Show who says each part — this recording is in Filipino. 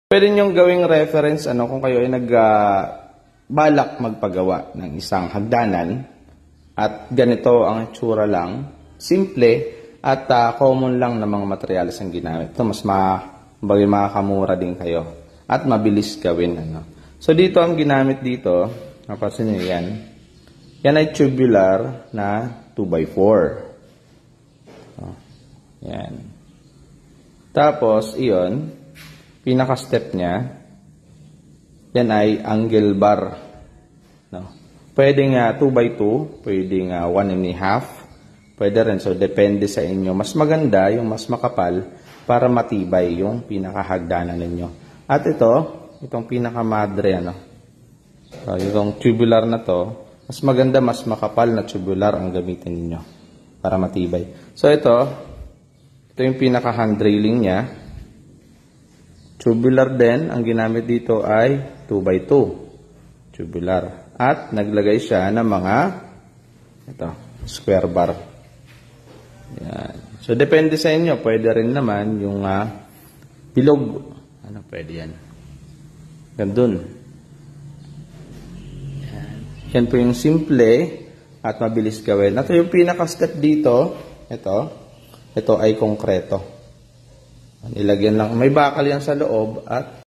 Speaker 1: Pwede nyong gawing reference kung kayo ay balak magpagawa ng isang hagdanan at ganito ang itsura lang, simple at common lang na mga materials ang ginamit. Ito mas makakamura din kayo at mabilis gawin. So dito ang ginamit dito, napansin nyo yan. Yan ay tubular na 2x4. Yan. Tapos iyon, pinaka-step niya, yan ay angle bar. Pwede nga 2x2, pwede nga 1.5, pwede rin. So, depende sa inyo. Mas maganda yung mas makapal para matibay yung pinakahagdanan ninyo. At itong pinakamadre, so, yung tubular na to, mas maganda, mas makapal na tubular ang gamitin ninyo para matibay. So, ito yung pinaka-hand railing niya. Tubular din, ang ginamit dito ay 2x2. Tubular. At naglagay siya ng mga square bar. Yan. So, depende sa inyo. Pwede rin naman yung bilog. Pwede yan. Gandun. Yan. Yan po yung simple at mabilis gawin. Ito yung pinaka-step dito. Ito ay konkreto. Ilagyan lang. May bakal yan sa loob at